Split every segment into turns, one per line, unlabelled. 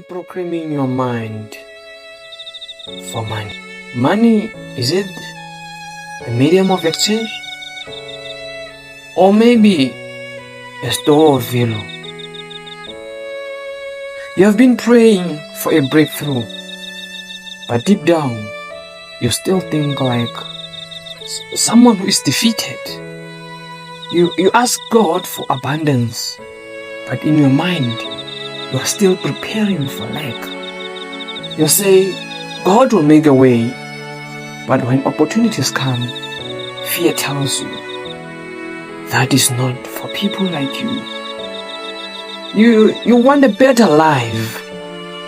reprogramming your mind for money. Money, is it the medium of exchange? Or maybe a store of value? You have been praying for a breakthrough, but deep down, you still think like someone who is defeated. You ask God for abundance, but in your mind, you are still preparing for lack. You say, God will make a way, but when opportunities come, fear tells you, that is not for people like you. You want a better life,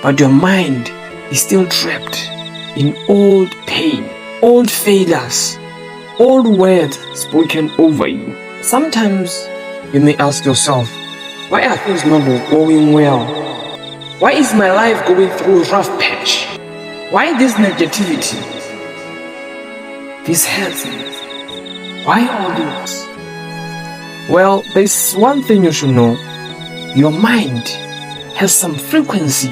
but your mind is still trapped in old pain, old failures, old words spoken over you. Sometimes you may ask yourself, why are things not going well? Why is my life going through a rough patch? Why this negativity? This hurts me. Why all this? Well, there's one thing you should know. Your mind has some frequency,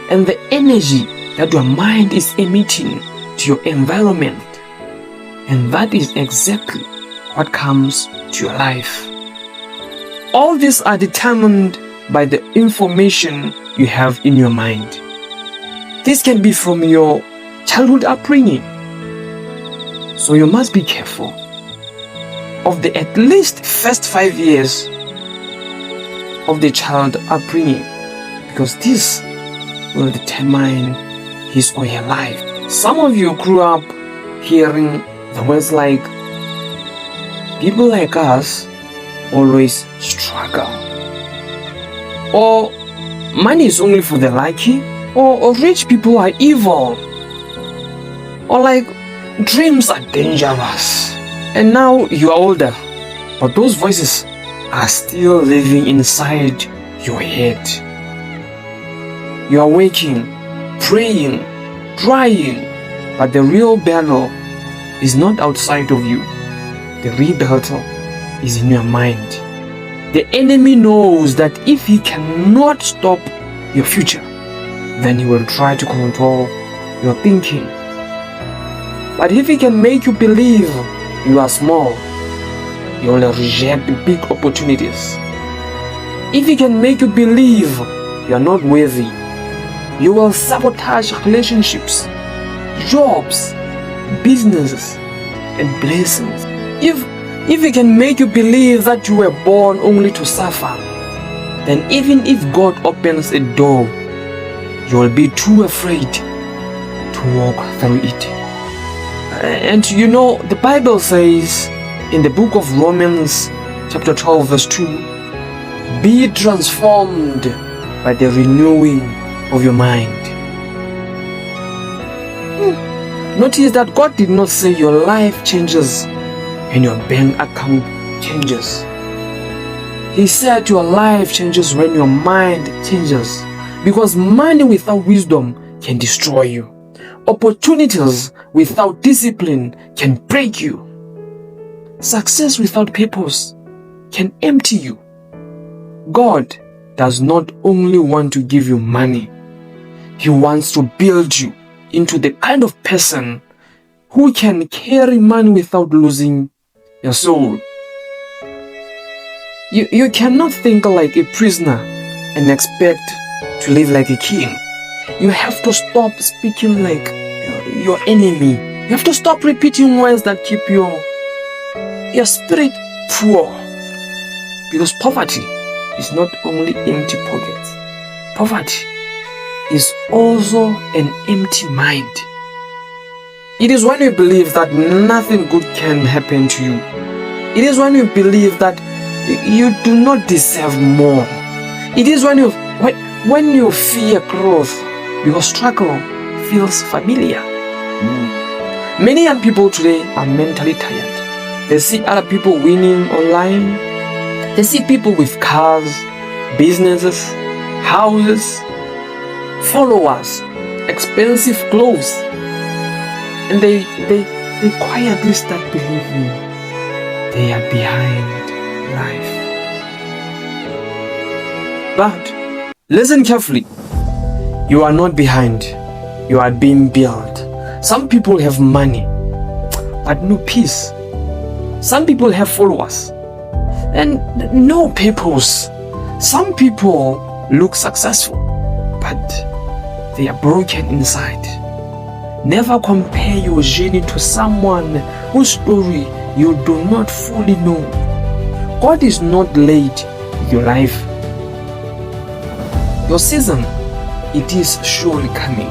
and the energy that your mind is emitting to your environment, and that is exactly what comes to your life. All these are determined by the information you have in your mind. This can be from your childhood upbringing. So you must be careful of the at least first 5 years of the child upbringing, because this will determine his or her life. Some of you grew up hearing the words like, people like us always struggle, or money is only for the lucky, or rich people are evil, or like dreams are dangerous. And now you are older, but those voices are still living inside your head. You are waking, praying, trying, but the real battle is not outside of you. The real battle is in your mind. The enemy knows that if he cannot stop your future, then he will try to control your thinking. But if he can make you believe you are small, you will reject big opportunities. If he can make you believe you are not worthy, you will sabotage relationships, jobs, businesses, and blessings. If he can make you believe that you were born only to suffer, then even if God opens a door, you will be too afraid to walk through it. And you know, the Bible says in the book of Romans chapter 12 verse 2, be transformed by the renewing of your mind. Notice that God did not say your life changes and your bank account changes. He said your life changes when your mind changes, because money without wisdom can destroy you. Opportunities without discipline can break you. Success without purpose can empty you. God does not only want to give you money, He wants to build you into the kind of person who can carry money without losing your soul. You cannot think like a prisoner and expect to live like a king. You have to stop speaking like your enemy. You have to stop repeating words that keep your spirit poor. Because poverty is not only empty pockets. Poverty is also an empty mind. It is when you believe that nothing good can happen to you. It is when you believe that you do not deserve more. It is when you fear growth, because struggle feels familiar. Many young people today are mentally tired. They see other people winning online. They see people with cars, businesses, houses, followers, expensive clothes, and they quietly start believing they are behind life. But listen carefully. You are not behind. You are being built. Some people have money, but no peace. Some people have followers and no purpose. Some people look successful, but they are broken inside. Never compare your journey to someone whose story you do not fully know. God is not late with your life. Your season, it is surely coming.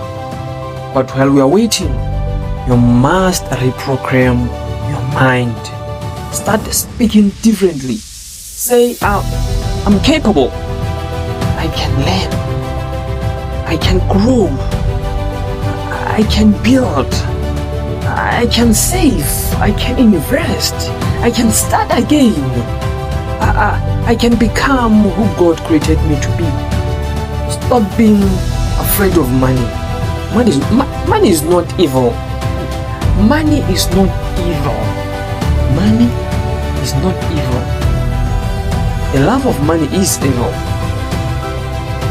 But while we are waiting, you must reprogram your mind. Start speaking differently. Say, I'm capable. I can learn. I can grow. I can build. I can save. I can invest. I can start again. I can become who God created me to be. Stop being afraid of money. Money is not evil. Money is not evil. Money is not evil. The love of money is evil.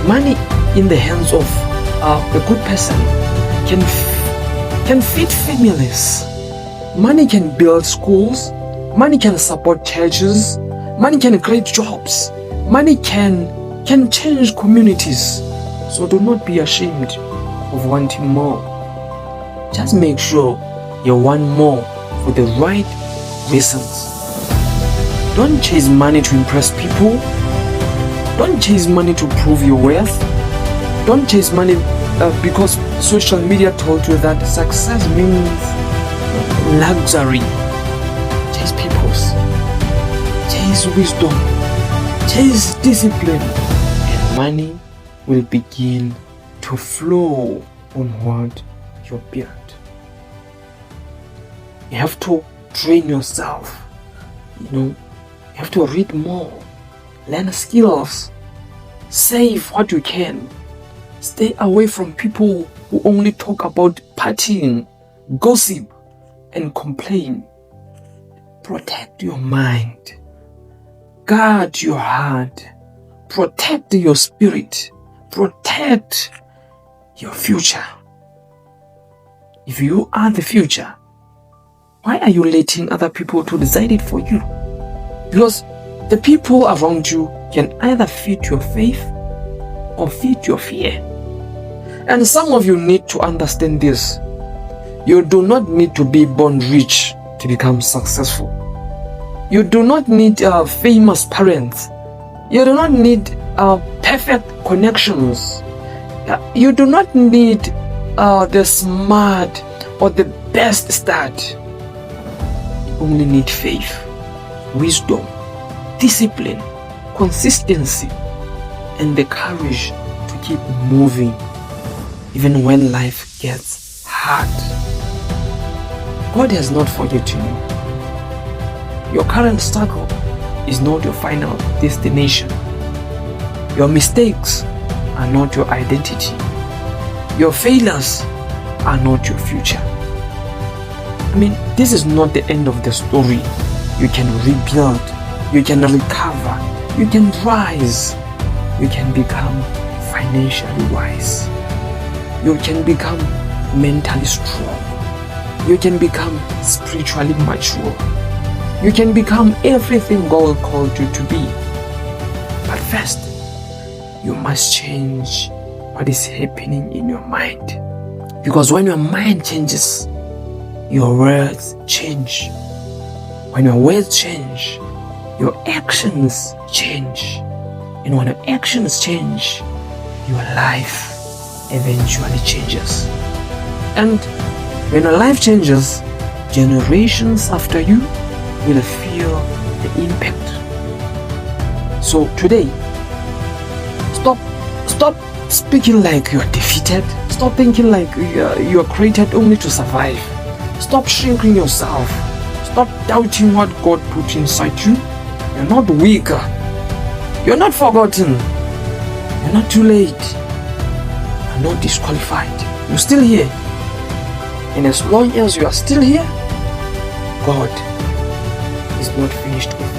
Money in the hands of a good person can feed families. Money can build schools. Money can support churches. Money can create jobs. Money can change communities. So do not be ashamed of wanting more. Just make sure you want more for the right reasons. Don't chase money to impress people. Don't chase money to prove your worth. Don't chase money because social media told you that success means luxury. Chase purpose. Chase wisdom. Chase discipline. And money will begin to flow on what you build. You have to train yourself. You have to read more, learn skills, save what you can. Stay away from people who only talk about partying, gossip, and complain. Protect your mind. Guard your heart. Protect your spirit. Protect your future. If you are the future, why are you letting other people to decide it for you? Because the people around you can either feed your faith or feed your fear. And some of you need to understand this. You do not need to be born rich to become successful. You do not need famous parents. You do not need perfect connections. You do not need the smart or the best start. You only need faith, wisdom, discipline, consistency, and the courage to keep moving even when life gets hard. God has not forgotten you. Your current struggle is not your final destination. Your mistakes are not your identity. Your failures are not your future. This is not the end of the story. You can rebuild, you can recover, you can rise, you can become financially wise, you can become mentally strong, you can become spiritually mature, you can become everything God called you to be. But first, you must change what is happening in your mind. Because when your mind changes, your words change. When your words change, your actions change. And when your actions change, your life eventually changes. And when your life changes, generations after you will feel the impact. So today, stop speaking like you are defeated. Stop thinking like you are created only to survive. Stop shrinking yourself. Stop doubting what God put inside you. You're not weak. You're not forgotten. You're not too late. You're not disqualified. You're still here. And as long as you are still here, God is not finished with